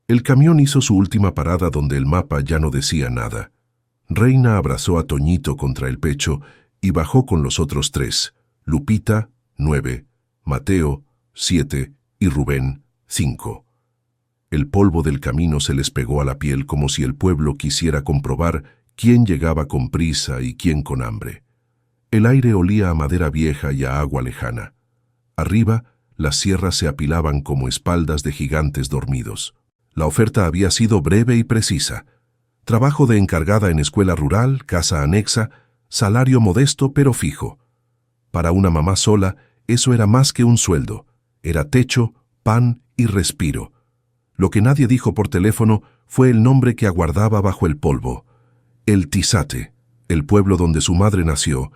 El camión hizo su última parada donde el mapa ya no decía nada. Reina abrazó a Toñito contra el pecho y bajó con los otros 3, Lupita, 9, Mateo, 7 y Rubén, 5. El polvo del camino se les pegó a la piel como si el pueblo quisiera comprobar quién llegaba con prisa y quién con hambre. El aire olía a madera vieja y a agua lejana. Arriba, las sierras se apilaban como espaldas de gigantes dormidos. La oferta había sido breve y precisa. Trabajo de encargada en escuela rural, casa anexa, salario modesto pero fijo. Para una mamá sola, eso era más que un sueldo. Era techo, pan y respiro. Lo que nadie dijo por teléfono fue el nombre que aguardaba bajo el polvo. El Tizate, el pueblo donde su madre nació,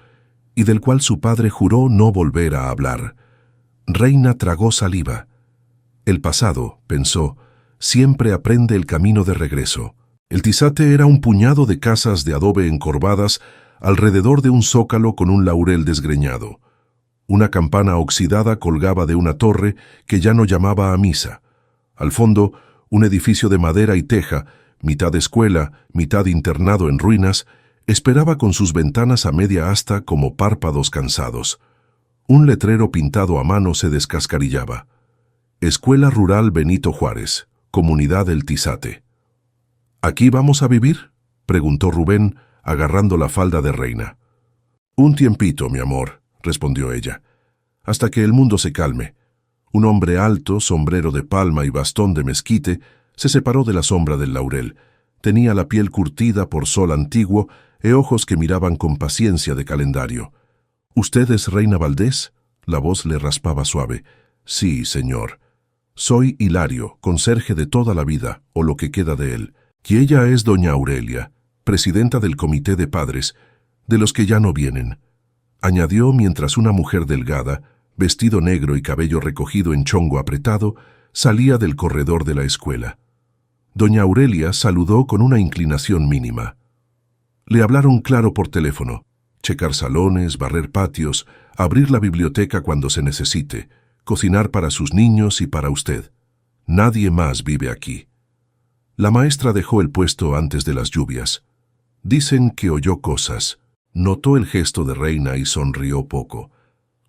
y del cual su padre juró no volver a hablar. Reina tragó saliva. El pasado, pensó, siempre aprende el camino de regreso. El Tizate era un puñado de casas de adobe encorvadas alrededor de un zócalo con un laurel desgreñado. Una campana oxidada colgaba de una torre que ya no llamaba a misa. Al fondo, un edificio de madera y teja, mitad escuela, mitad internado en ruinas, esperaba con sus ventanas a media asta como párpados cansados. Un letrero pintado a mano se descascarillaba. Escuela Rural Benito Juárez, Comunidad del Tizate. ¿Aquí vamos a vivir?, preguntó Rubén, agarrando la falda de Reina. Un tiempito, mi amor, respondió ella, hasta que el mundo se calme. Un hombre alto, sombrero de palma y bastón de mezquite, se separó de la sombra del laurel. Tenía la piel curtida por sol antiguo e ojos que miraban con paciencia de calendario. ¿Usted es Reina Valdés? La voz le raspaba suave. Sí, señor. Soy Hilario, conserje de toda la vida, o lo que queda de él. Y ella es doña Aurelia, presidenta del comité de padres, de los que ya no vienen. Añadió mientras una mujer delgada, vestido negro y cabello recogido en chongo apretado, salía del corredor de la escuela. Doña Aurelia saludó con una inclinación mínima. Le hablaron claro por teléfono: checar salones, barrer patios, abrir la biblioteca cuando se necesite, cocinar para sus niños y para usted. Nadie más vive aquí. La maestra dejó el puesto antes de las lluvias. Dicen que oyó cosas. Notó el gesto de Reina y sonrió poco.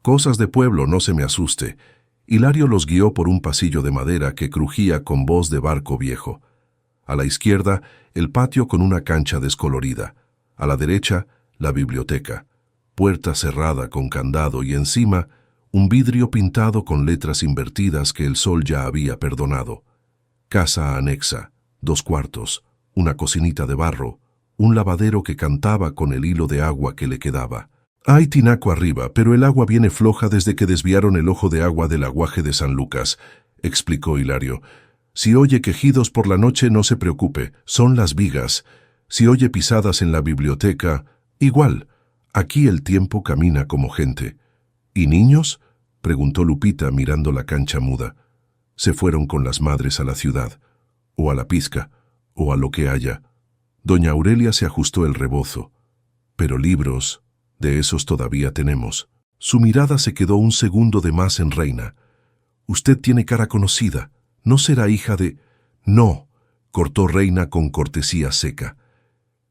Cosas de pueblo, no se me asuste. Hilario los guió por un pasillo de madera que crujía con voz de barco viejo. A la izquierda, el patio con una cancha descolorida. A la derecha, la biblioteca. Puerta cerrada con candado y encima, un vidrio pintado con letras invertidas que el sol ya había perdonado. Casa anexa, 2 cuartos, una cocinita de barro, un lavadero que cantaba con el hilo de agua que le quedaba. Hay tinaco arriba, pero el agua viene floja desde que desviaron el ojo de agua del aguaje de San Lucas, explicó Hilario. Si oye quejidos por la noche, no se preocupe, son las vigas. Si oye pisadas en la biblioteca, igual. Aquí el tiempo camina como gente. ¿Y niños?, preguntó Lupita mirando la cancha muda. Se fueron con las madres a la ciudad, o a la pizca, o a lo que haya. Doña Aurelia se ajustó el rebozo. Pero libros, de esos todavía tenemos. Su mirada se quedó un segundo de más en Reina. Usted tiene cara conocida. ¿No será hija de...? No, cortó Reina con cortesía seca.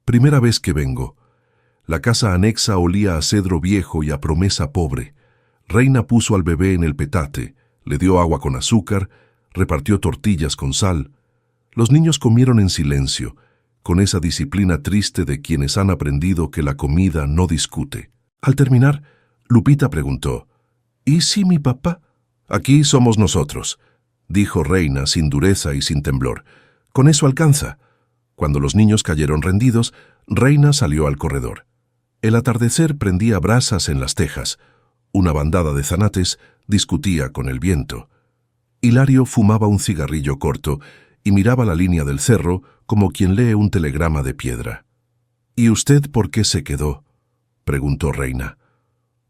Primera vez que vengo. La casa anexa olía a cedro viejo y a promesa pobre. Reina puso al bebé en el petate, le dio agua con azúcar, repartió tortillas con sal. Los niños comieron en silencio, con esa disciplina triste de quienes han aprendido que la comida no discute. Al terminar, Lupita preguntó: ¿Y si mi papá? Aquí somos nosotros, dijo Reina sin dureza y sin temblor. Con eso alcanza. Cuando los niños cayeron rendidos, Reina salió al corredor. El atardecer prendía brasas en las tejas. Una bandada de zanates discutía con el viento. Hilario fumaba un cigarrillo corto y miraba la línea del cerro como quien lee un telegrama de piedra. ¿Y usted por qué se quedó?, preguntó Reina.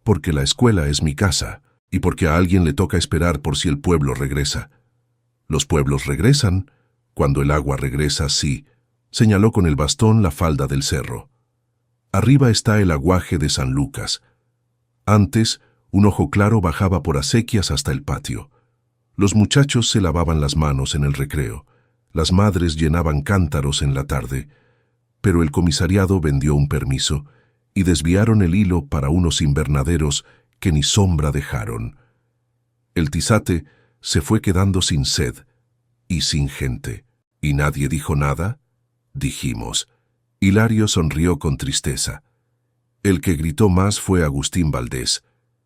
Porque la escuela es mi casa y porque a alguien le toca esperar por si el pueblo regresa. Los pueblos regresan, cuando el agua regresa, sí, señaló con el bastón la falda del cerro. Arriba está el aguaje de San Lucas. Antes, un ojo claro bajaba por acequias hasta el patio. Los muchachos se lavaban las manos en el recreo. Las madres llenaban cántaros en la tarde, pero el comisariado vendió un permiso y desviaron el hilo para unos invernaderos que ni sombra dejaron. El Tizate se fue quedando sin sed y sin gente. ¿Y nadie dijo nada? Dijimos. Hilario sonrió con tristeza. El que gritó más fue Agustín Valdés.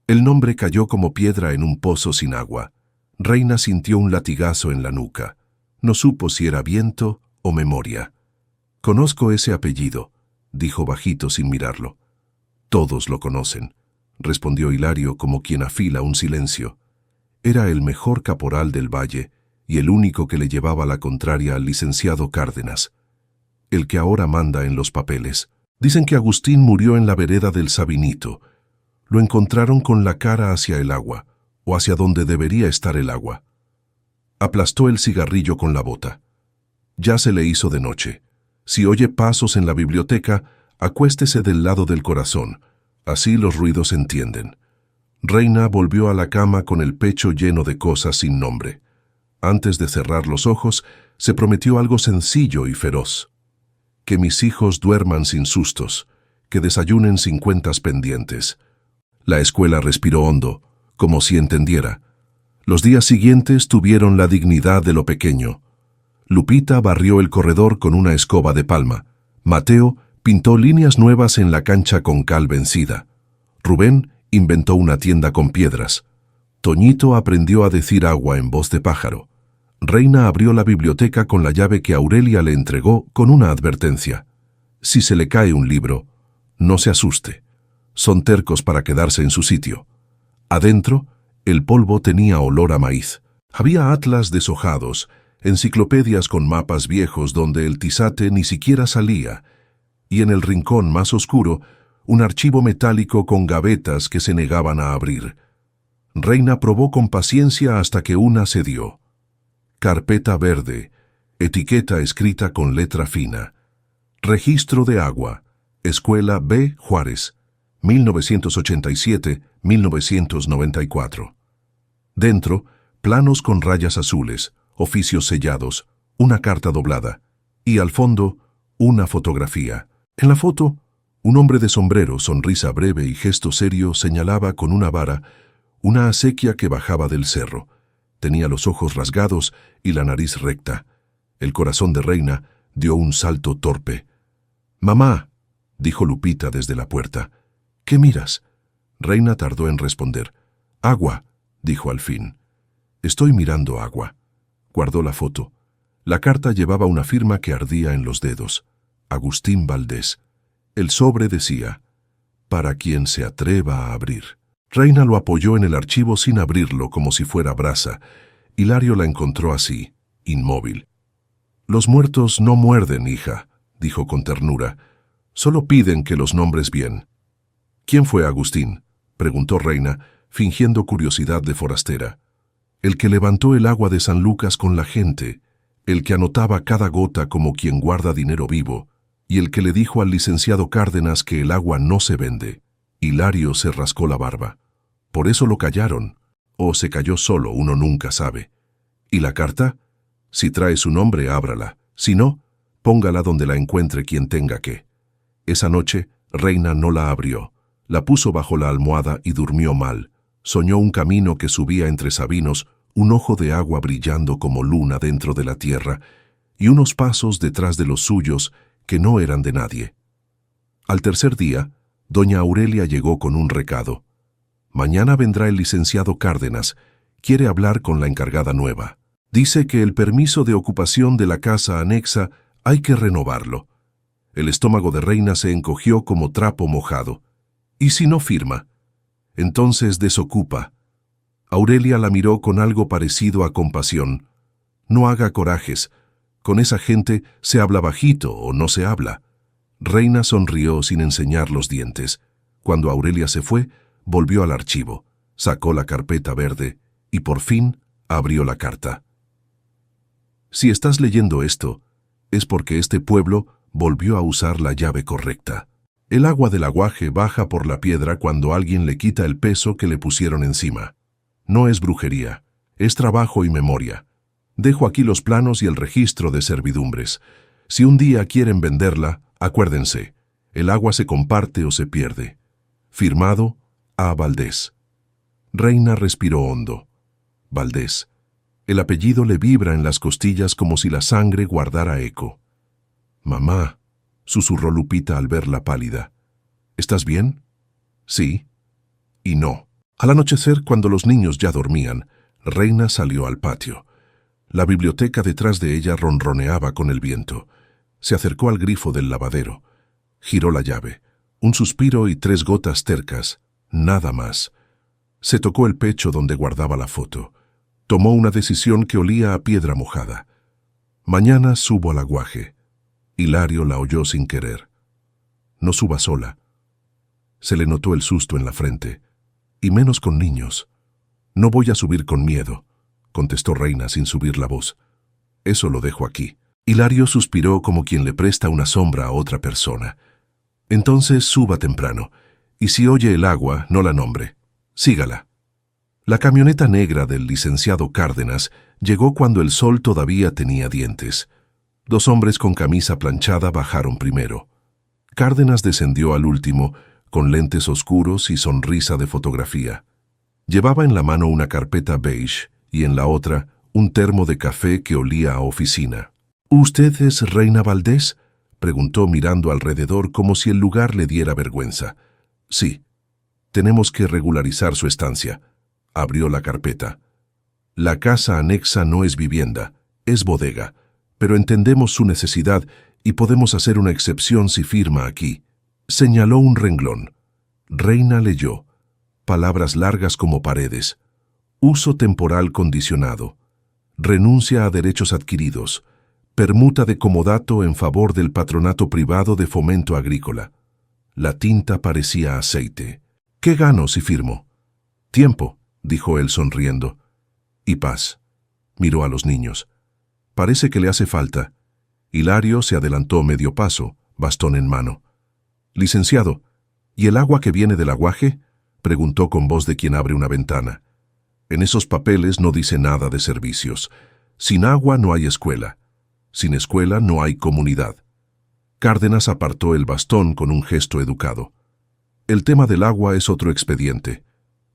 El nombre cayó como piedra en un pozo sin agua. Reina sintió un latigazo en la nuca. No supo si era viento o memoria. «Conozco ese apellido», dijo bajito sin mirarlo. «Todos lo conocen», respondió Hilario como quien afila un silencio. Era el mejor caporal del valle y el único que le llevaba la contraria al licenciado Cárdenas, el que ahora manda en los papeles. Dicen que Agustín murió en la vereda del Sabinito. Lo encontraron con la cara hacia el agua, o hacia donde debería estar el agua. Aplastó el cigarrillo con la bota. Ya se le hizo de noche. Si oye pasos en la biblioteca, acuéstese del lado del corazón. Así los ruidos se entienden. Reina volvió a la cama con el pecho lleno de cosas sin nombre. Antes de cerrar los ojos, se prometió algo sencillo y feroz. Que mis hijos duerman sin sustos, que desayunen sin cuentas pendientes. La escuela respiró hondo, como si entendiera. Los días siguientes tuvieron la dignidad de lo pequeño. Lupita barrió el corredor con una escoba de palma. Mateo pintó líneas nuevas en la cancha con cal vencida. Rubén inventó una tienda con piedras. Toñito aprendió a decir agua en voz de pájaro. Reina abrió la biblioteca con la llave que Aurelia le entregó con una advertencia. Si se le cae un libro, no se asuste. Son tercos para quedarse en su sitio. Adentro, el polvo tenía olor a maíz. Había atlas deshojados, enciclopedias con mapas viejos donde el Tizate ni siquiera salía, y en el rincón más oscuro, un archivo metálico con gavetas que se negaban a abrir. Reina probó con paciencia hasta que una cedió. Carpeta verde, etiqueta escrita con letra fina. Registro de agua, Escuela B. Juárez, 1987-1994. Dentro, planos con rayas azules, oficios sellados, una carta doblada, y al fondo, una fotografía. En la foto, un hombre de sombrero, sonrisa breve y gesto serio señalaba con una vara una acequia que bajaba del cerro. Tenía los ojos rasgados y la nariz recta. El corazón de Reina dio un salto torpe. «Mamá», dijo Lupita desde la puerta. «¿Qué miras?» Reina tardó en responder. «Agua», dijo al fin. «Estoy mirando agua». Guardó la foto. La carta llevaba una firma que ardía en los dedos. Agustín Valdés. El sobre decía: «Para quien se atreva a abrir». Reina lo apoyó en el archivo sin abrirlo, como si fuera brasa. Hilario la encontró así, inmóvil. «Los muertos no muerden, hija», dijo con ternura. «Solo piden que los nombres bien». «¿Quién fue Agustín?», preguntó Reina, fingiendo curiosidad de forastera. «El que levantó el agua de San Lucas con la gente, el que anotaba cada gota como quien guarda dinero vivo, y el que le dijo al licenciado Cárdenas que el agua no se vende». Hilario se rascó la barba. «Por eso lo callaron. O se cayó solo, uno nunca sabe». «¿Y la carta? Si trae su nombre, ábrala. Si no, póngala donde la encuentre quien tenga que». Esa noche, Reina no la abrió. La puso bajo la almohada y durmió mal. Soñó un camino que subía entre sabinos, un ojo de agua brillando como luna dentro de la tierra, y unos pasos detrás de los suyos que no eran de nadie. Al tercer día, doña Aurelia llegó con un recado. «Mañana vendrá el licenciado Cárdenas. Quiere hablar con la encargada nueva. Dice que el permiso de ocupación de la casa anexa hay que renovarlo». El estómago de Reina se encogió como trapo mojado. «¿Y si no firma?» «Entonces desocupa». Aurelia la miró con algo parecido a compasión. «No haga corajes. Con esa gente se habla bajito o no se habla». Reina sonrió sin enseñar los dientes. Cuando Aurelia se fue, volvió al archivo, sacó la carpeta verde y por fin abrió la carta. «Si estás leyendo esto, es porque este pueblo volvió a usar la llave correcta. El agua del aguaje baja por la piedra cuando alguien le quita el peso que le pusieron encima. No es brujería, es trabajo y memoria. Dejo aquí los planos y el registro de servidumbres. Si un día quieren venderla, acuérdense, el agua se comparte o se pierde. Firmado, A. Valdés. Reina respiró hondo. Valdés. El apellido le vibra en las costillas como si la sangre guardara eco. «Mamá», susurró Lupita al verla pálida. «¿Estás bien?» «Sí» y «no». Al anochecer, cuando los niños ya dormían, Reina salió al patio. La biblioteca detrás de ella ronroneaba con el viento. Se acercó al grifo del lavadero. Giró la llave. Un suspiro y 3 gotas tercas. Nada más. Se tocó el pecho donde guardaba la foto. Tomó una decisión que olía a piedra mojada. «Mañana subo al aguaje». Hilario la oyó sin querer. «No suba sola». Se le notó el susto en la frente. «Y menos con niños». «No voy a subir con miedo», contestó Reina sin subir la voz. «Eso lo dejo aquí». Hilario suspiró como quien le presta una sombra a otra persona. «Entonces suba temprano, y si oye el agua, no la nombre. Sígala». La camioneta negra del licenciado Cárdenas llegó cuando el sol todavía tenía dientes. 2 hombres con camisa planchada bajaron primero. Cárdenas descendió al último, con lentes oscuros y sonrisa de fotografía. Llevaba en la mano una carpeta beige y en la otra un termo de café que olía a oficina. «¿Usted es Reina Valdés?», preguntó mirando alrededor como si el lugar le diera vergüenza. «Sí. Tenemos que regularizar su estancia». Abrió la carpeta. «La casa anexa no es vivienda, es bodega, pero entendemos su necesidad y podemos hacer una excepción si firma aquí». Señaló un renglón. Reina leyó. Palabras largas como paredes. «Uso temporal condicionado. Renuncia a derechos adquiridos. Permuta de comodato en favor del patronato privado de fomento agrícola». La tinta parecía aceite. «¿Qué gano si firmo?» «Tiempo», dijo él sonriendo. «Y paz». Miró a los niños. «Parece que le hace falta». Hilario se adelantó medio paso, bastón en mano. «Licenciado, ¿y el agua que viene del aguaje?», preguntó con voz de quien abre una ventana. «En esos papeles no dice nada de servicios. Sin agua no hay escuela. Sin escuela no hay comunidad». Cárdenas apartó el bastón con un gesto educado. «El tema del agua es otro expediente».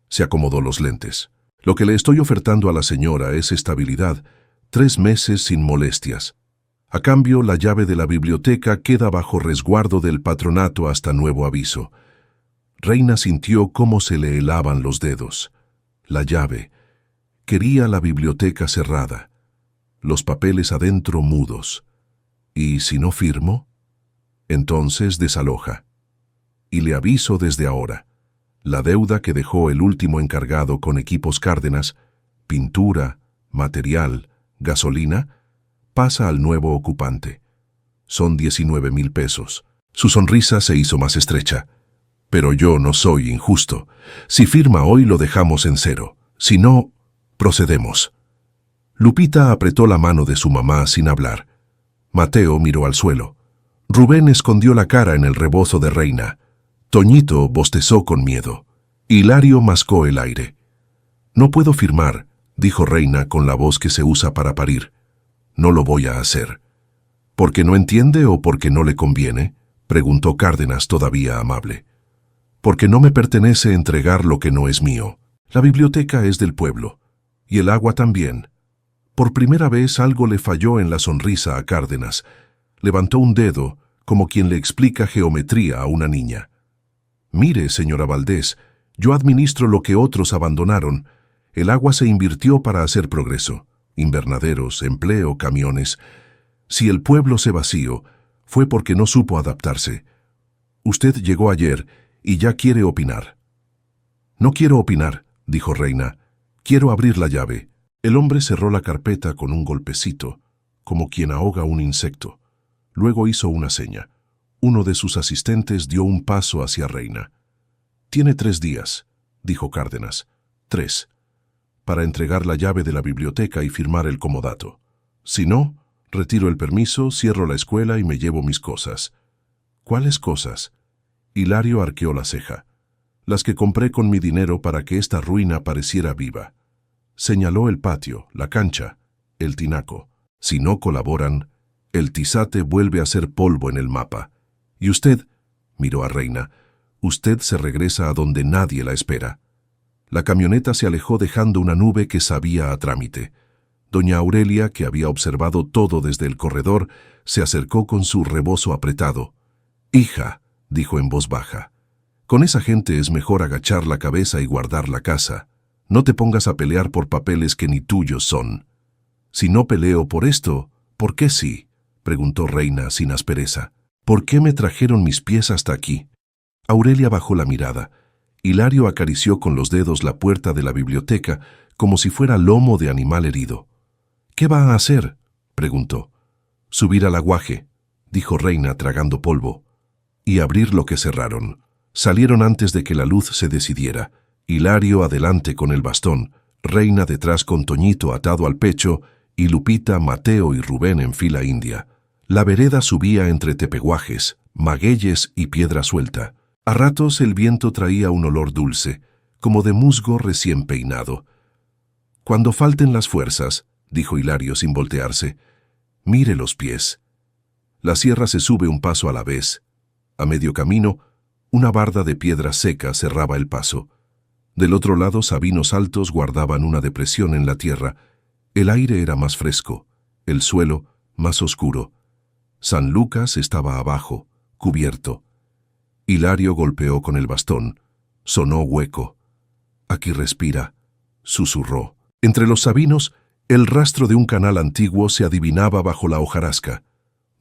Se acomodó los lentes. «Lo que le estoy ofertando a la señora es estabilidad, 3 meses sin molestias. A cambio, la llave de la biblioteca queda bajo resguardo del patronato hasta nuevo aviso». Reina sintió cómo se le helaban los dedos. La llave. Quería la biblioteca cerrada. Los papeles adentro mudos. ¿Y si no firmo? Entonces desaloja. Y le aviso desde ahora. La deuda que dejó el último encargado con equipos Cárdenas, pintura, material, gasolina, pasa al nuevo ocupante. Son 19,000 pesos. Su sonrisa se hizo más estrecha. «Pero yo no soy injusto. Si firma hoy lo dejamos en 0. Si no, procedemos». Lupita apretó la mano de su mamá sin hablar. Mateo miró al suelo. Rubén escondió la cara en el rebozo de Reina. Toñito bostezó con miedo. Hilario mascó el aire. «No puedo firmar», dijo Reina con la voz que se usa para parir. «No lo voy a hacer». «¿Porque no entiende o porque no le conviene?», preguntó Cárdenas todavía amable. «Porque no me pertenece entregar lo que no es mío. La biblioteca es del pueblo. Y el agua también». Por primera vez algo le falló en la sonrisa a Cárdenas. Levantó un dedo, como quien le explica geometría a una niña. «Mire, señora Valdés, yo administro lo que otros abandonaron. El agua se invirtió para hacer progreso. Invernaderos, empleo, camiones. Si el pueblo se vació, fue porque no supo adaptarse. Usted llegó ayer y ya quiere opinar». «No quiero opinar», dijo Reina. «Quiero abrir la llave». El hombre cerró la carpeta con un golpecito, como quien ahoga un insecto. Luego hizo una seña. Uno de sus asistentes dio un paso hacia Reina. «Tiene 3 días», dijo Cárdenas. 3. Para entregar la llave de la biblioteca y firmar el comodato. Si no, retiro el permiso, cierro la escuela y me llevo mis cosas». «¿Cuáles cosas?». Hilario arqueó la ceja. «Las que compré con mi dinero para que esta ruina pareciera viva». Señaló el patio, la cancha, el tinaco. Si no colaboran, el tizate vuelve a ser polvo en el mapa. Y usted, miró a Reina, usted se regresa a donde nadie la espera. La camioneta se alejó dejando una nube que sabía a trámite. Doña Aurelia, que había observado todo desde el corredor, se acercó con su rebozo apretado. «Hija», dijo en voz baja, «con esa gente es mejor agachar la cabeza y guardar la casa. No te pongas a pelear por papeles que ni tuyos son». «Si no peleo por esto, ¿por qué sí?», preguntó Reina sin aspereza. «¿Por qué me trajeron mis pies hasta aquí?». Aurelia bajó la mirada. Hilario acarició con los dedos la puerta de la biblioteca como si fuera lomo de animal herido. «¿Qué va a hacer?», preguntó. «Subir al aguaje», dijo Reina tragando polvo. «Y abrir lo que cerraron». Salieron antes de que la luz se decidiera. Hilario adelante con el bastón, Reina detrás con Toñito atado al pecho y Lupita, Mateo y Rubén en fila india. La vereda subía entre tepeguajes, magueyes y piedra suelta. A ratos el viento traía un olor dulce, como de musgo recién peinado. «Cuando falten las fuerzas», dijo Hilario sin voltearse, «mire los pies». La sierra se sube un paso a la vez. A medio camino, una barda de piedra seca cerraba el paso. Del otro lado, sabinos altos guardaban una depresión en la tierra. El aire era más fresco, el suelo más oscuro. San Lucas estaba abajo, cubierto. Hilario golpeó con el bastón. Sonó hueco. «Aquí respira», susurró. Entre los sabinos, el rastro de un canal antiguo se adivinaba bajo la hojarasca.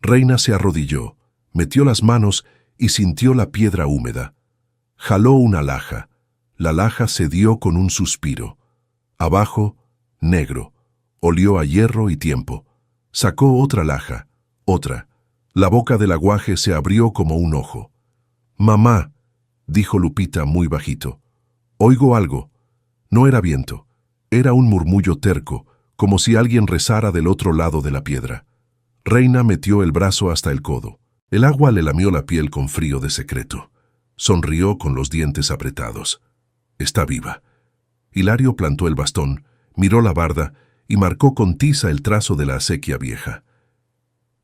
Reina se arrodilló, metió las manos y sintió la piedra húmeda. Jaló una laja. La laja cedió con un suspiro. Abajo, negro. Olió a hierro y tiempo. Sacó otra laja, otra. La boca del aguaje se abrió como un ojo. «Mamá», dijo Lupita muy bajito. «Oigo algo». No era viento. Era un murmullo terco, como si alguien rezara del otro lado de la piedra. Reina metió el brazo hasta el codo. El agua le lamió la piel con frío de secreto. Sonrió con los dientes apretados. «Está viva». Hilario plantó el bastón, miró la barda y marcó con tiza el trazo de la acequia vieja.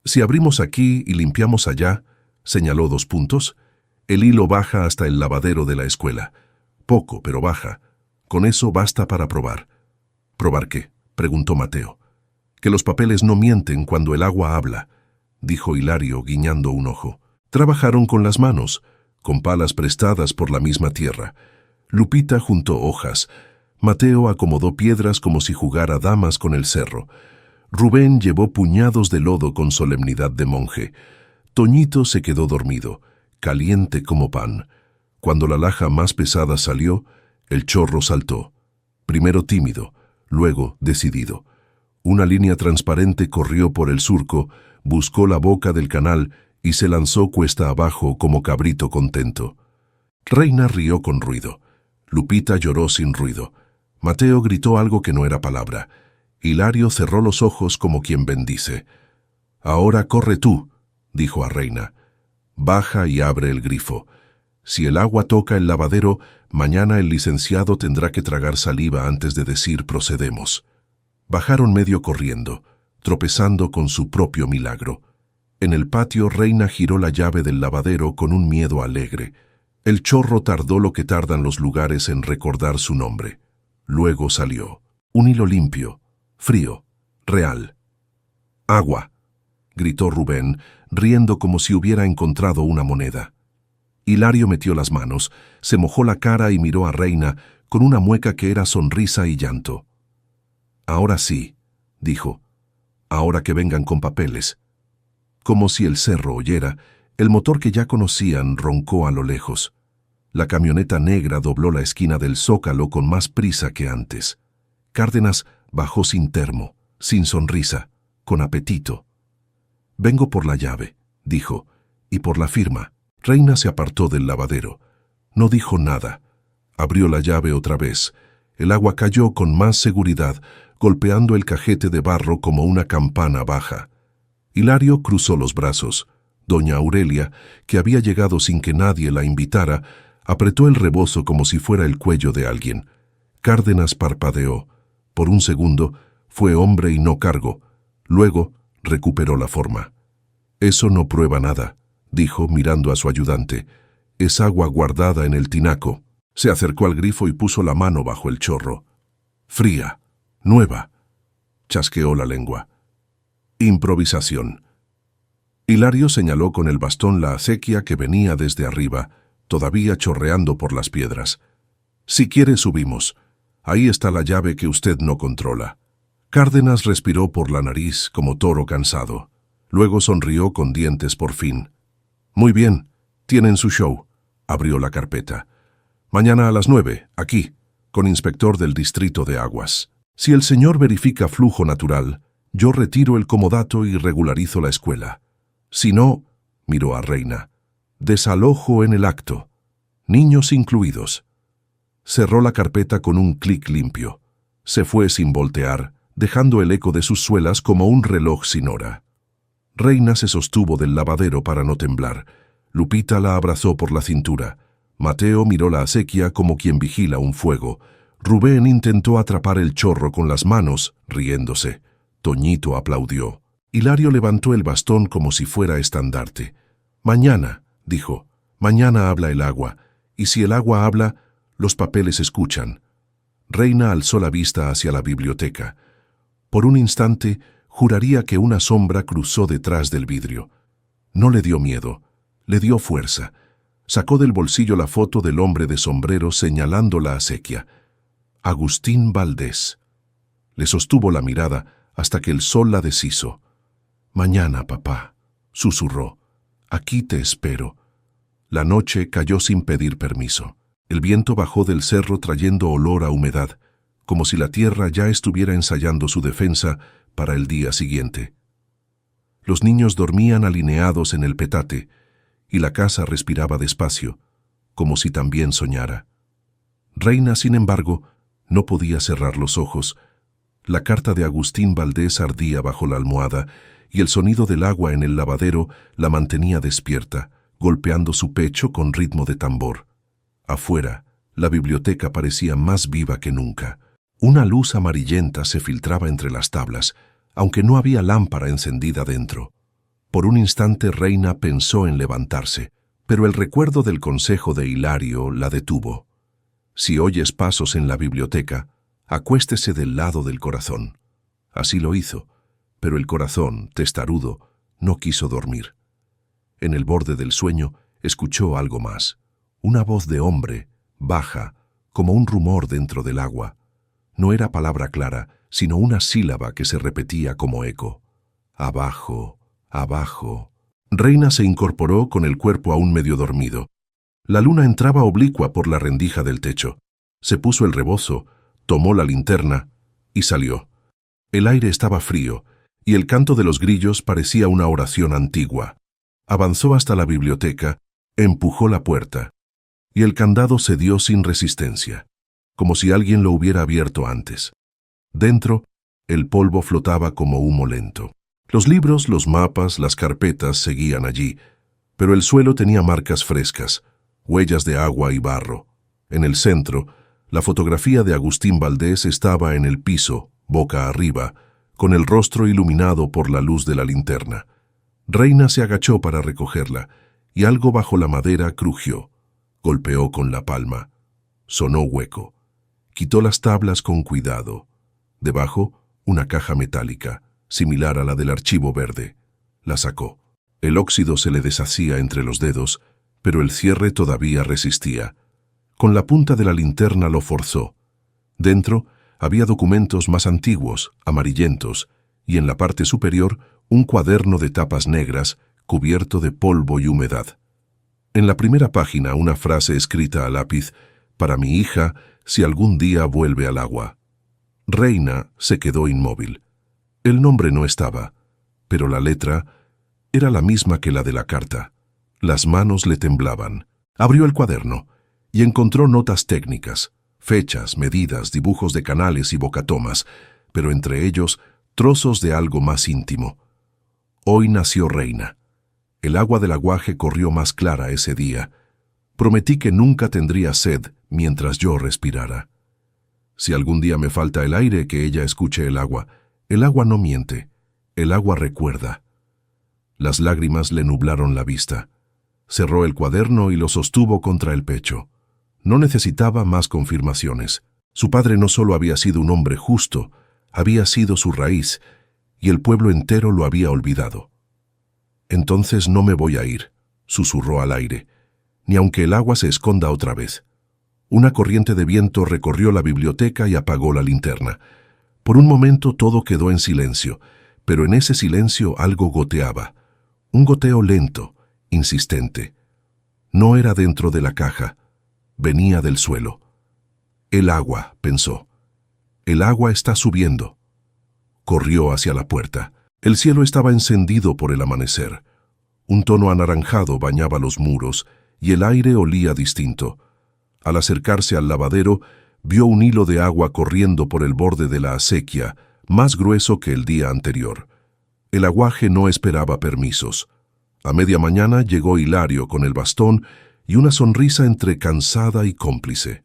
«Si abrimos aquí y limpiamos allá», señaló 2 puntos, «el hilo baja hasta el lavadero de la escuela. Poco, pero baja. Con eso basta para probar». «¿Probar qué?», preguntó Mateo. «Que los papeles no mienten cuando el agua habla», dijo Hilario guiñando un ojo. Trabajaron con las manos, con palas prestadas por la misma tierra. Lupita juntó hojas. Mateo acomodó piedras como si jugara damas con el cerro. Rubén llevó puñados de lodo con solemnidad de monje. Toñito se quedó dormido, caliente como pan. Cuando la laja más pesada salió, el chorro saltó. Primero tímido, luego decidido. Una línea transparente corrió por el surco, buscó la boca del canal y se lanzó cuesta abajo como cabrito contento. Reina rió con ruido. Lupita lloró sin ruido. Mateo gritó algo que no era palabra. Hilario cerró los ojos como quien bendice. «Ahora corre tú», dijo a Reina. «Baja y abre el grifo. Si el agua toca el lavadero, mañana el licenciado tendrá que tragar saliva antes de decir procedemos». Bajaron medio corriendo, tropezando con su propio milagro. En el patio, Reina giró la llave del lavadero con un miedo alegre. El chorro tardó lo que tardan los lugares en recordar su nombre. Luego salió. Un hilo limpio, frío, real. «Agua», gritó Rubén, riendo como si hubiera encontrado una moneda. Hilario metió las manos, se mojó la cara y miró a Reina con una mueca que era sonrisa y llanto. «Ahora sí», dijo, «ahora que vengan con papeles». Como si el cerro oyera, el motor que ya conocían roncó a lo lejos. La camioneta negra dobló la esquina del Zócalo con más prisa que antes. Cárdenas bajó sin termo, sin sonrisa, con apetito. «Vengo por la llave», dijo, «y por la firma». Reina se apartó del lavadero. No dijo nada. Abrió la llave otra vez. El agua cayó con más seguridad, golpeando el cajete de barro como una campana baja. Hilario cruzó los brazos. Doña Aurelia, que había llegado sin que nadie la invitara, apretó el rebozo como si fuera el cuello de alguien. Cárdenas parpadeó. Por un segundo, Fue hombre y no cargo. Luego recuperó la forma. «Eso no prueba nada», dijo mirando a su ayudante. «Es agua guardada en el tinaco». Se acercó al grifo y puso la mano bajo el chorro. «Fría, nueva», chasqueó la lengua. «Improvisación». Hilario señaló con el bastón la acequia que venía desde arriba, todavía chorreando por las piedras. «Si quiere subimos. Ahí está la llave que usted no controla». Cárdenas respiró por la nariz como toro cansado. Luego sonrió con dientes por fin. «Muy bien, tienen su show». Abrió la carpeta. «Mañana a las 9, aquí, con inspector del distrito de aguas. Si el señor verifica flujo natural, yo retiro el comodato y regularizo la escuela. Si no», miró a Reina, «desalojo en el acto. Niños incluidos». Cerró la carpeta con un clic limpio. Se fue sin voltear, dejando el eco de sus suelas como un reloj sin hora. Reina se sostuvo del lavadero para no temblar. Lupita la abrazó por la cintura. Mateo miró la acequia como quien vigila un fuego. Rubén intentó atrapar el chorro con las manos, riéndose. Toñito aplaudió. Hilario levantó el bastón como si fuera estandarte. «Mañana», dijo, «mañana habla el agua, y si el agua habla, los papeles escuchan». Reina alzó la vista hacia la biblioteca. Por un instante, juraría que una sombra cruzó detrás del vidrio. No le dio miedo, le dio fuerza. Sacó del bolsillo la foto del hombre de sombrero señalando la acequia. Agustín Valdés. Le sostuvo la mirada hasta que el sol la deshizo. «Mañana, papá», susurró. «Aquí te espero». La noche cayó sin pedir permiso. El viento bajó del cerro trayendo olor a humedad, como si la tierra ya estuviera ensayando su defensa para el día siguiente. Los niños dormían alineados en el petate, y la casa respiraba despacio, como si también soñara. Reina, sin embargo, no podía cerrar los ojos. La carta de Agustín Valdés ardía bajo la almohada, y el sonido del agua en el lavadero la mantenía despierta, golpeando su pecho con ritmo de tambor. Afuera, la biblioteca parecía más viva que nunca. Una luz amarillenta se filtraba entre las tablas, aunque no había lámpara encendida dentro. Por un instante Reina pensó en levantarse, pero el recuerdo del consejo de Hilario la detuvo. «Si oyes pasos en la biblioteca, acuéstese del lado del corazón». Así lo hizo, pero el corazón, testarudo, no quiso dormir. En el borde del sueño escuchó algo más. Una voz de hombre, baja, como un rumor dentro del agua. No era palabra clara, sino una sílaba que se repetía como eco. «Abajo, abajo». Reina se incorporó con el cuerpo aún medio dormido. La luna entraba oblicua por la rendija del techo. Se puso el rebozo, tomó la linterna y salió. El aire estaba frío y el canto de los grillos parecía una oración antigua. Avanzó hasta la biblioteca, empujó la puerta y el candado cedió sin resistencia, como si alguien lo hubiera abierto antes. Dentro, el polvo flotaba como humo lento. Los libros, los mapas, las carpetas seguían allí, pero el suelo tenía marcas frescas, huellas de agua y barro. En el centro, la fotografía de Agustín Valdés estaba en el piso, boca arriba, con el rostro iluminado por la luz de la linterna. Reina se agachó para recogerla, y algo bajo la madera crujió. Golpeó con la palma. Sonó hueco. Quitó las tablas con cuidado. Debajo, una caja metálica, similar a la del archivo verde. La sacó. El óxido se le deshacía entre los dedos, pero el cierre todavía resistía. Con la punta de la linterna lo forzó. Dentro había documentos más antiguos, amarillentos, y en la parte superior un cuaderno de tapas negras, cubierto de polvo y humedad. En la primera página una frase escrita a lápiz: «Para mi hija, si algún día vuelve al agua». Reina se quedó inmóvil. El nombre no estaba, pero la letra era la misma que la de la carta. Las manos le temblaban. Abrió el cuaderno y encontró notas técnicas, fechas, medidas, dibujos de canales y bocatomas, pero entre ellos trozos de algo más íntimo. Hoy nació Reina. El agua del aguaje corrió más clara ese día. Prometí que nunca tendría sed mientras yo respirara. Si algún día me falta el aire, que ella escuche el agua. El agua no miente, el agua recuerda. Las lágrimas le nublaron la vista. Cerró el cuaderno y lo sostuvo contra el pecho. No necesitaba más confirmaciones. Su padre no solo había sido un hombre justo, había sido su raíz, y el pueblo entero lo había olvidado. «Entonces no me voy a ir», susurró al aire, «ni aunque el agua se esconda otra vez». Una corriente de viento recorrió la biblioteca y apagó la linterna. Por un momento todo quedó en silencio, pero en ese silencio algo goteaba. Un goteo lento, insistente. No era dentro de la caja, venía del suelo. «El agua», pensó. «El agua está subiendo». Corrió hacia la puerta. El cielo estaba encendido por el amanecer. Un tono anaranjado bañaba los muros y el aire olía distinto. Al acercarse al lavadero, vio un hilo de agua corriendo por el borde de la acequia, más grueso que el día anterior. El aguaje no esperaba permisos. A media mañana llegó Hilario con el bastón y una sonrisa entre cansada y cómplice.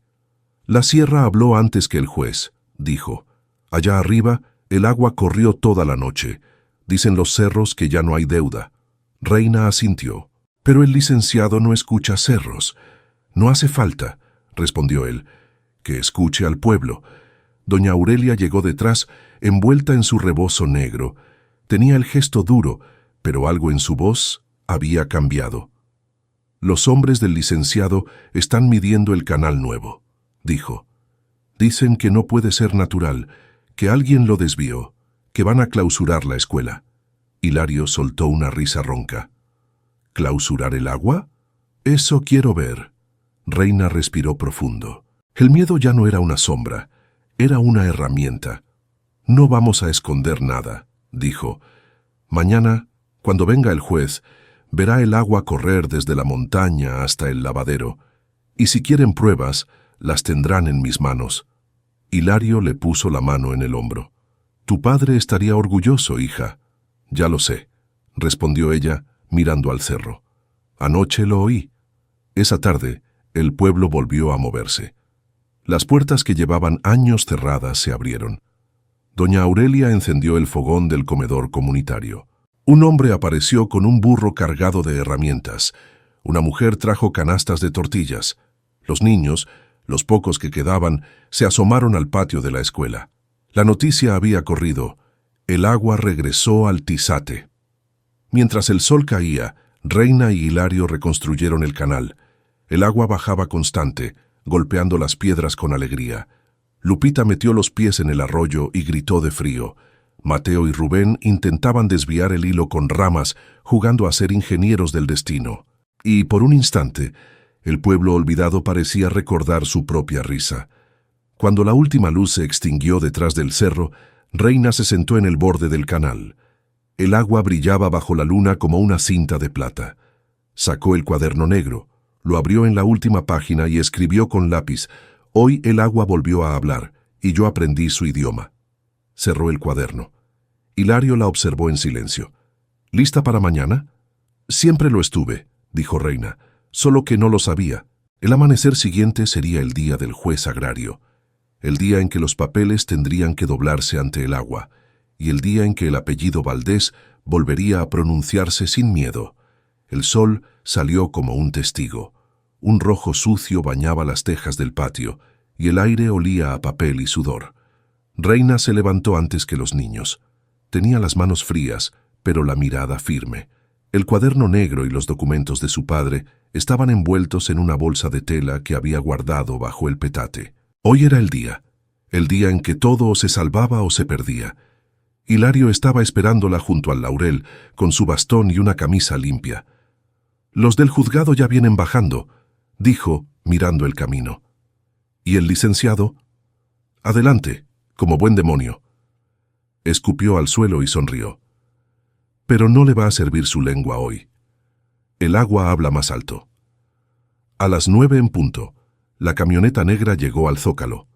«La sierra habló antes que el juez», dijo. «Allá arriba, el agua corrió toda la noche. Dicen los cerros que ya no hay deuda». Reina asintió. «Pero el licenciado no escucha cerros». «No hace falta», respondió él, «que escuche al pueblo». Doña Aurelia llegó detrás, envuelta en su rebozo negro. Tenía el gesto duro, pero algo en su voz había cambiado. «Los hombres del licenciado están midiendo el canal nuevo», dijo. «Dicen que no puede ser natural, que alguien lo desvió, que van a clausurar la escuela». Hilario soltó una risa ronca. «¿Clausurar el agua? Eso quiero ver». Reina respiró profundo. El miedo ya no era una sombra, era una herramienta. «No vamos a esconder nada», dijo. «Mañana, cuando venga el juez, verá el agua correr desde la montaña hasta el lavadero, y si quieren pruebas, las tendrán en mis manos». Hilario le puso la mano en el hombro. «Tu padre estaría orgulloso, hija». «Ya lo sé», respondió ella, mirando al cerro. «Anoche lo oí». Esa tarde, el pueblo volvió a moverse. Las puertas que llevaban años cerradas se abrieron. Doña Aurelia encendió el fogón del comedor comunitario. Un hombre apareció con un burro cargado de herramientas. Una mujer trajo canastas de tortillas. Los niños, los pocos que quedaban, se asomaron al patio de la escuela. La noticia había corrido. El agua regresó al Tizate. Mientras el sol caía, Reina y Hilario reconstruyeron el canal. El agua bajaba constante, golpeando las piedras con alegría. Lupita metió los pies en el arroyo y gritó de frío. Mateo y Rubén intentaban desviar el hilo con ramas, jugando a ser ingenieros del destino. Y, por un instante, el pueblo olvidado parecía recordar su propia risa. Cuando la última luz se extinguió detrás del cerro, Reina se sentó en el borde del canal. El agua brillaba bajo la luna como una cinta de plata. Sacó el cuaderno negro, lo abrió en la última página y escribió con lápiz: «Hoy el agua volvió a hablar, y yo aprendí su idioma». Cerró el cuaderno. Hilario la observó en silencio. «¿Lista para mañana?» «Siempre lo estuve», dijo Reina, «solo que no lo sabía. El amanecer siguiente sería el día del juez agrario, el día en que los papeles tendrían que doblarse ante el agua, y el día en que el apellido Valdés volvería a pronunciarse sin miedo». El sol salió como un testigo. Un rojo sucio bañaba las tejas del patio, y el aire olía a papel y sudor. Reina se levantó antes que los niños. Tenía las manos frías, pero la mirada firme. El cuaderno negro y los documentos de su padre estaban envueltos en una bolsa de tela que había guardado bajo el petate. Hoy era el día en que todo o se salvaba o se perdía. Hilario estaba esperándola junto al laurel, con su bastón y una camisa limpia. «Los del juzgado ya vienen bajando», dijo, mirando el camino. «¿Y el licenciado?» «Adelante, como buen demonio». Escupió al suelo y sonrió. «Pero no le va a servir su lengua hoy. El agua habla más alto». A las 9 en punto, la camioneta negra llegó al Zócalo.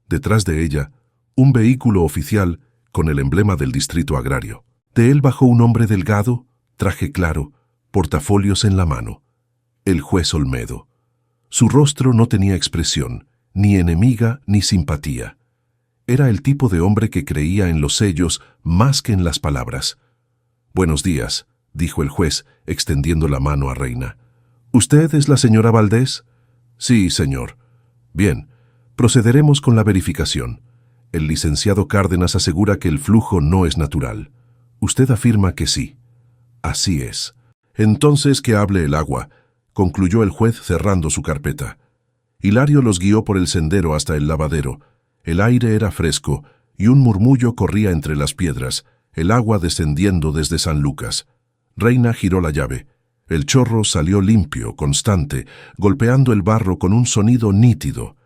Detrás de ella, un vehículo oficial con el emblema del distrito agrario. De él bajó un hombre delgado, traje claro, portafolios en la mano. El juez Olmedo. Su rostro no tenía expresión, ni enemiga ni simpatía. Era el tipo de hombre que creía en los sellos más que en las palabras. «Buenos días», dijo el juez, extendiendo la mano a Reina. «¿Usted es la señora Valdés?» «Sí, señor». «Bien, procederemos con la verificación. El licenciado Cárdenas asegura que el flujo no es natural. Usted afirma que sí». «Así es». «Entonces que hable el agua», concluyó el juez cerrando su carpeta. Hilario los guió por el sendero hasta el lavadero. El aire era fresco y un murmullo corría entre las piedras, el agua descendiendo desde San Lucas. Reina giró la llave. El chorro salió limpio, constante, golpeando el barro con un sonido nítido.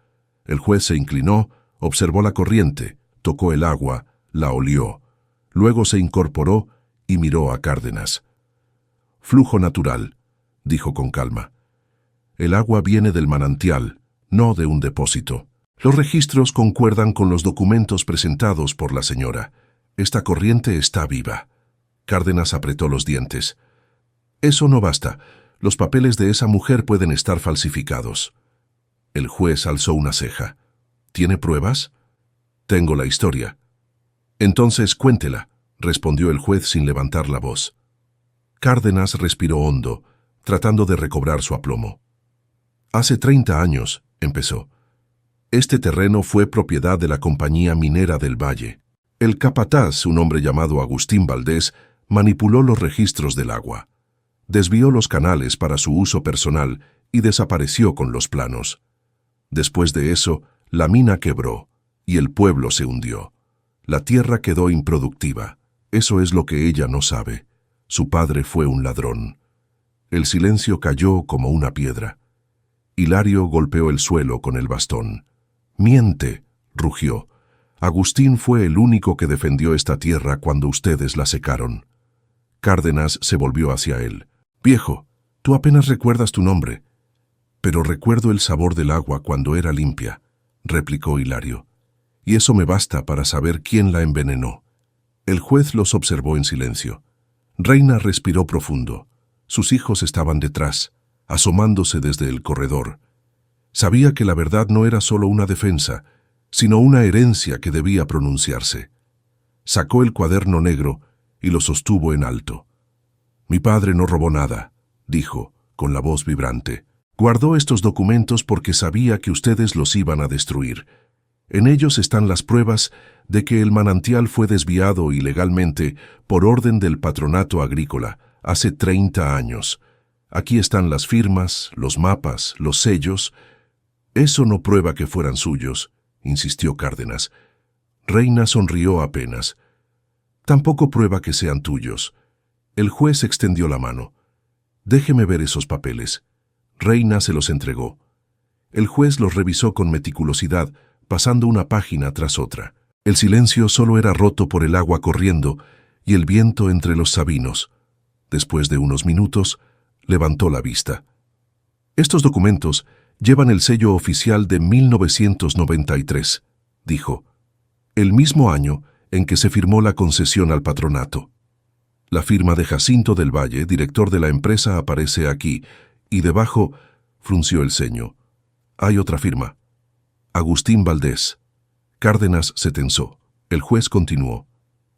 El juez se inclinó, observó la corriente, tocó el agua, la olió. Luego se incorporó y miró a Cárdenas. «Flujo natural», dijo con calma. «El agua viene del manantial, no de un depósito. Los registros concuerdan con los documentos presentados por la señora. Esta corriente está viva». Cárdenas apretó los dientes. «Eso no basta. Los papeles de esa mujer pueden estar falsificados». El juez alzó una ceja. «¿Tiene pruebas?» «Tengo la historia». «Entonces cuéntela», respondió el juez sin levantar la voz. Cárdenas respiró hondo, tratando de recobrar su aplomo. «Hace 30 años», empezó. «Este terreno fue propiedad de la Compañía Minera del Valle. El capataz, un hombre llamado Agustín Valdés, manipuló los registros del agua. Desvió los canales para su uso personal y desapareció con los planos. Después de eso, la mina quebró y el pueblo se hundió. La tierra quedó improductiva. Eso es lo que ella no sabe. Su padre fue un ladrón». El silencio cayó como una piedra. Hilario golpeó el suelo con el bastón. «Miente», rugió. «Agustín fue el único que defendió esta tierra cuando ustedes la secaron». Cárdenas se volvió hacia él. «Viejo, tú apenas recuerdas tu nombre». «Pero recuerdo el sabor del agua cuando era limpia», replicó Hilario. «Y eso me basta para saber quién la envenenó». El juez los observó en silencio. Reina respiró profundo. Sus hijos estaban detrás, asomándose desde el corredor. Sabía que la verdad no era solo una defensa, sino una herencia que debía pronunciarse. Sacó el cuaderno negro y lo sostuvo en alto. «Mi padre no robó nada», dijo, con la voz vibrante. «Guardó estos documentos porque sabía que ustedes los iban a destruir. En ellos están las pruebas de que el manantial fue desviado ilegalmente por orden del patronato agrícola hace 30 años. Aquí están las firmas, los mapas, los sellos». «Eso no prueba que fueran suyos», insistió Cárdenas. Reina sonrió apenas. «Tampoco prueba que sean tuyos». El juez extendió la mano. «Déjeme ver esos papeles». Reina se los entregó. El juez los revisó con meticulosidad, pasando una página tras otra. El silencio solo era roto por el agua corriendo y el viento entre los sabinos. Después de unos minutos, levantó la vista. «Estos documentos llevan el sello oficial de 1993», dijo. «El mismo año en que se firmó la concesión al patronato. La firma de Jacinto del Valle, director de la empresa, aparece aquí, y debajo frunció el ceño. Hay otra firma. Agustín Valdés». Cárdenas se tensó. El juez continuó.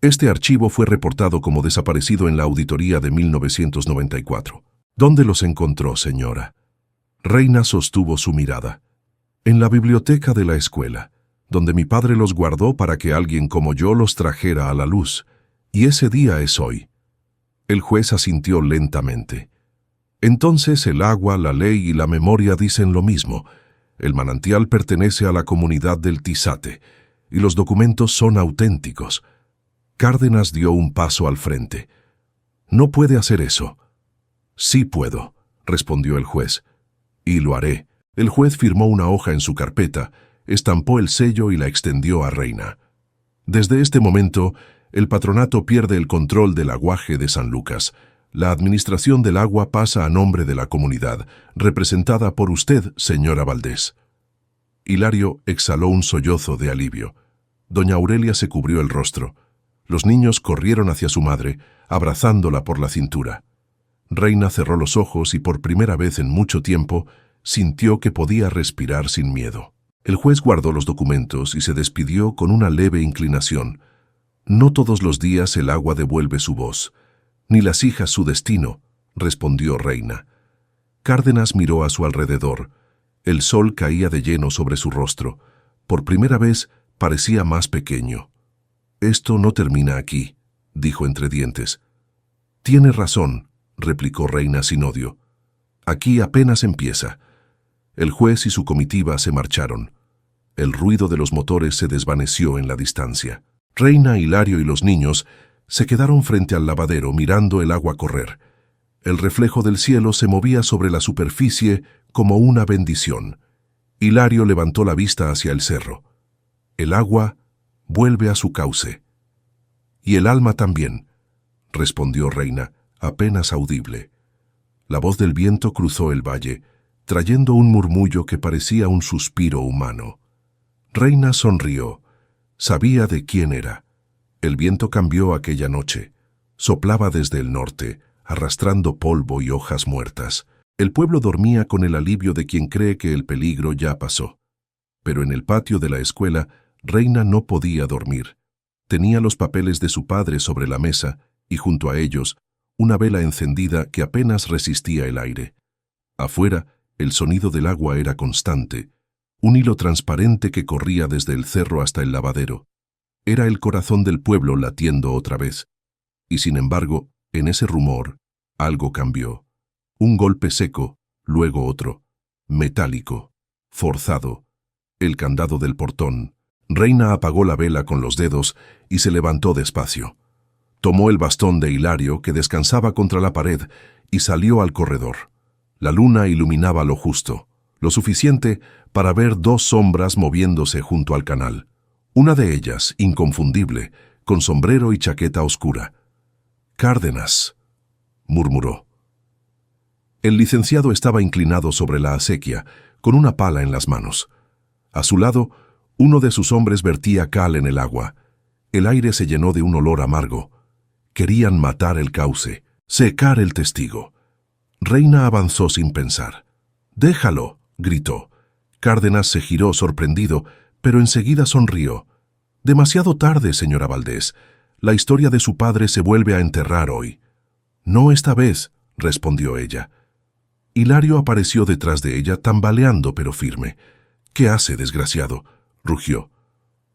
«Este archivo fue reportado como desaparecido en la auditoría de 1994. ¿Dónde los encontró, señora?» Reina sostuvo su mirada. «En la biblioteca de la escuela, donde mi padre los guardó para que alguien como yo los trajera a la luz. Y ese día es hoy». El juez asintió lentamente. «Entonces el agua, la ley y la memoria dicen lo mismo. El manantial pertenece a la comunidad del Tizate, y los documentos son auténticos». Cárdenas dio un paso al frente. «No puede hacer eso». «Sí puedo», respondió el juez. «Y lo haré». El juez firmó una hoja en su carpeta, estampó el sello y la extendió a Reina. «Desde este momento, el patronato pierde el control del aguaje de San Lucas. La administración del agua pasa a nombre de la comunidad, representada por usted, señora Valdés». Hilario exhaló un sollozo de alivio. Doña Aurelia se cubrió el rostro. Los niños corrieron hacia su madre, abrazándola por la cintura. Reina cerró los ojos y por primera vez en mucho tiempo sintió que podía respirar sin miedo. El juez guardó los documentos y se despidió con una leve inclinación. No todos los días el agua devuelve su voz, ni las hijas su destino, respondió Reina. Cárdenas miró a su alrededor. El sol caía de lleno sobre su rostro. Por primera vez parecía más pequeño. Esto no termina aquí, dijo entre dientes. Tiene razón, replicó Reina sin odio. Aquí apenas empieza. El juez y su comitiva se marcharon. El ruido de los motores se desvaneció en la distancia. Reina, Hilario y los niños se quedaron frente al lavadero mirando el agua correr. El reflejo del cielo se movía sobre la superficie como una bendición. Hilario levantó la vista hacia el cerro. El agua vuelve a su cauce. Y el alma también, respondió Reina, apenas audible. La voz del viento cruzó el valle, trayendo un murmullo que parecía un suspiro humano. Reina sonrió. Sabía de quién era. El viento cambió aquella noche. Soplaba desde el norte, arrastrando polvo y hojas muertas. El pueblo dormía con el alivio de quien cree que el peligro ya pasó. Pero en el patio de la escuela, Reina no podía dormir. Tenía los papeles de su padre sobre la mesa y junto a ellos, una vela encendida que apenas resistía el aire. Afuera, el sonido del agua era constante, un hilo transparente que corría desde el cerro hasta el lavadero. Era el corazón del pueblo latiendo otra vez. Y sin embargo, en ese rumor, algo cambió. Un golpe seco, luego otro, metálico, forzado. El candado del portón. Reina apagó la vela con los dedos y se levantó despacio. Tomó el bastón de Hilario que descansaba contra la pared y salió al corredor. La luna iluminaba lo justo, lo suficiente para ver dos sombras moviéndose junto al canal. Una de ellas, inconfundible, con sombrero y chaqueta oscura. «Cárdenas», murmuró. El licenciado estaba inclinado sobre la acequia, con una pala en las manos. A su lado, uno de sus hombres vertía cal en el agua. El aire se llenó de un olor amargo. Querían matar el cauce, secar el testigo. Reina avanzó sin pensar. «Déjalo», gritó. Cárdenas se giró sorprendido, pero enseguida sonrió. «Demasiado tarde, señora Valdés. La historia de su padre se vuelve a enterrar hoy». «No esta vez», respondió ella. Hilario apareció detrás de ella, tambaleando pero firme. «¿Qué hace, desgraciado?», rugió.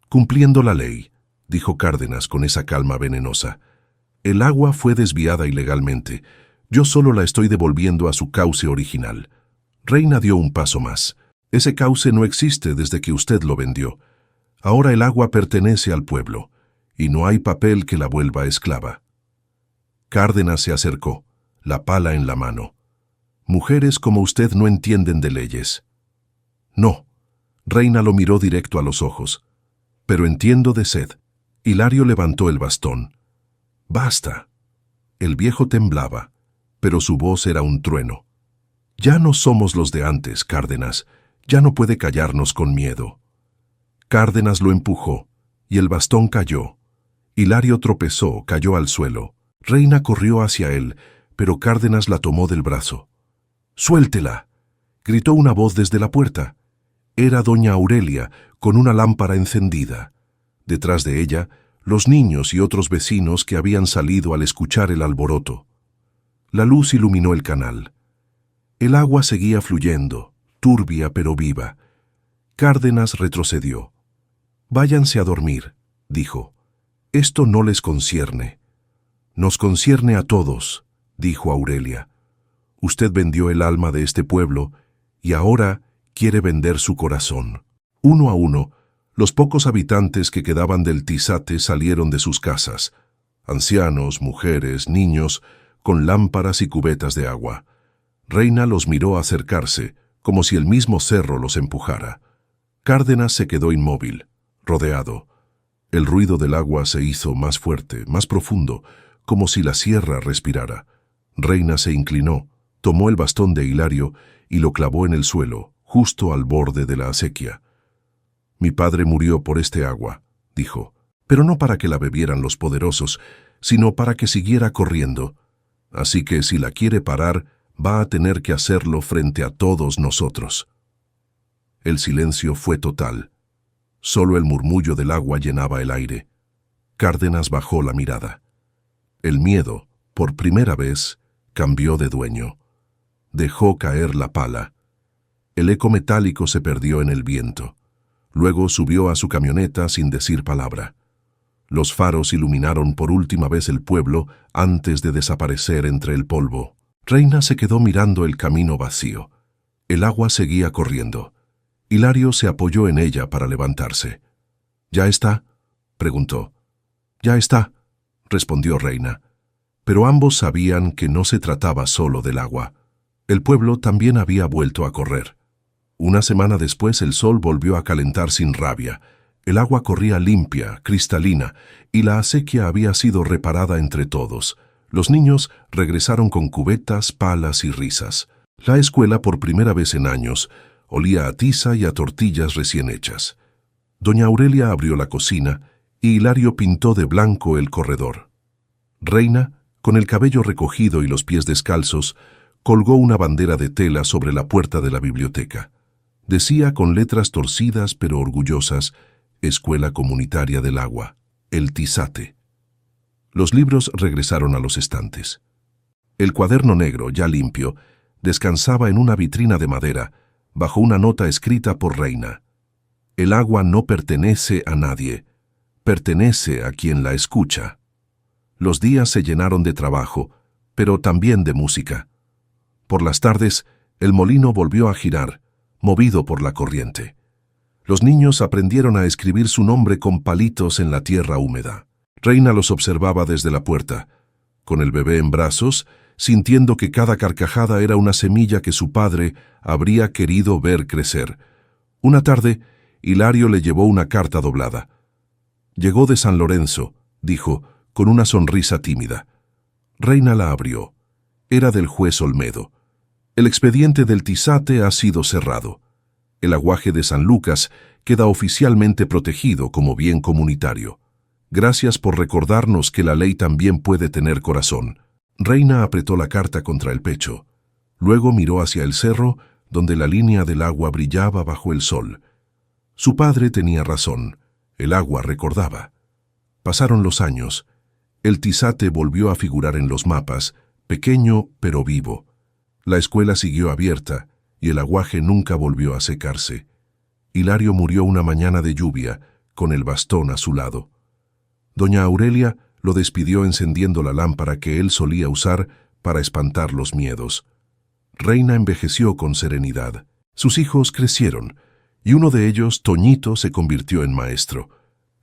«Cumpliendo la ley», dijo Cárdenas con esa calma venenosa. «El agua fue desviada ilegalmente. Yo solo la estoy devolviendo a su cauce original». Reina dio un paso más. «Ese cauce no existe desde que usted lo vendió. Ahora el agua pertenece al pueblo, y no hay papel que la vuelva esclava». Cárdenas se acercó, la pala en la mano. «Mujeres como usted no entienden de leyes». «No». Reina lo miró directo a los ojos. «Pero entiendo de sed». Hilario levantó el bastón. «Basta». El viejo temblaba, pero su voz era un trueno. «Ya no somos los de antes, Cárdenas. Ya no puede callarnos con miedo». Cárdenas lo empujó, y el bastón cayó. Hilario tropezó, cayó al suelo. Reina corrió hacia él, pero Cárdenas la tomó del brazo. «¡Suéltela!», gritó una voz desde la puerta. Era doña Aurelia, con una lámpara encendida. Detrás de ella, los niños y otros vecinos que habían salido al escuchar el alboroto. La luz iluminó el canal. El agua seguía fluyendo, turbia pero viva. Cárdenas retrocedió. «Váyanse a dormir», dijo. «Esto no les concierne». «Nos concierne a todos», dijo Aurelia. «Usted vendió el alma de este pueblo y ahora quiere vender su corazón». Uno a uno, los pocos habitantes que quedaban del Tizate salieron de sus casas. Ancianos, mujeres, niños, con lámparas y cubetas de agua. Reina los miró acercarse, como si el mismo cerro los empujara. Cárdenas se quedó inmóvil, rodeado. El ruido del agua se hizo más fuerte, más profundo, como si la sierra respirara. Reina se inclinó, tomó el bastón de Hilario y lo clavó en el suelo, justo al borde de la acequia. «Mi padre murió por este agua», dijo, «pero no para que la bebieran los poderosos, sino para que siguiera corriendo. Así que si la quiere parar, va a tener que hacerlo frente a todos nosotros». El silencio fue total. Solo el murmullo del agua llenaba el aire. Cárdenas bajó la mirada. El miedo, por primera vez, cambió de dueño. Dejó caer la pala. El eco metálico se perdió en el viento. Luego subió a su camioneta sin decir palabra. Los faros iluminaron por última vez el pueblo antes de desaparecer entre el polvo. Reina se quedó mirando el camino vacío. El agua seguía corriendo. Hilario se apoyó en ella para levantarse. —¿Ya está? —preguntó. —Ya está —respondió Reina. Pero ambos sabían que no se trataba solo del agua. El pueblo también había vuelto a correr. Una semana después el sol volvió a calentar sin rabia. El agua corría limpia, cristalina, y la acequia había sido reparada entre todos. Los niños regresaron con cubetas, palas y risas. La escuela, por primera vez en años, olía a tiza y a tortillas recién hechas. Doña Aurelia abrió la cocina y Hilario pintó de blanco el corredor. Reina, con el cabello recogido y los pies descalzos, colgó una bandera de tela sobre la puerta de la biblioteca. Decía con letras torcidas pero orgullosas: Escuela Comunitaria del Agua, El Tizate. Los libros regresaron a los estantes. El cuaderno negro, ya limpio, descansaba en una vitrina de madera, bajo una nota escrita por Reina. El agua no pertenece a nadie, pertenece a quien la escucha. Los días se llenaron de trabajo, pero también de música. Por las tardes, el molino volvió a girar, movido por la corriente. Los niños aprendieron a escribir su nombre con palitos en la tierra húmeda. Reina los observaba desde la puerta, con el bebé en brazos, sintiendo que cada carcajada era una semilla que su padre habría querido ver crecer. Una tarde, Hilario le llevó una carta doblada. «Llegó de San Lorenzo», dijo, con una sonrisa tímida. Reina la abrió. Era del juez Olmedo. «El expediente del Tizate ha sido cerrado. El aguaje de San Lucas queda oficialmente protegido como bien comunitario. Gracias por recordarnos que la ley también puede tener corazón». Reina apretó la carta contra el pecho. Luego miró hacia el cerro, donde la línea del agua brillaba bajo el sol. Su padre tenía razón. El agua recordaba. Pasaron los años. El Tizate volvió a figurar en los mapas, pequeño pero vivo. La escuela siguió abierta y el aguaje nunca volvió a secarse. Hilario murió una mañana de lluvia, con el bastón a su lado. Doña Aurelia lo despidió encendiendo la lámpara que él solía usar para espantar los miedos. Reina envejeció con serenidad. Sus hijos crecieron, y uno de ellos, Toñito, se convirtió en maestro.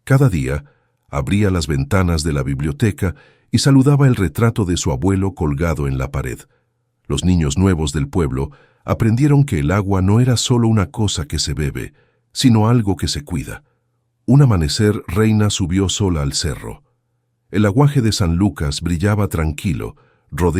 Cada día abría las ventanas de la biblioteca y saludaba el retrato de su abuelo colgado en la pared. Los niños nuevos del pueblo aprendieron que el agua no era solo una cosa que se bebe, sino algo que se cuida. Un amanecer, Reina subió sola al cerro. El aguaje de San Lucas brillaba tranquilo, rodeado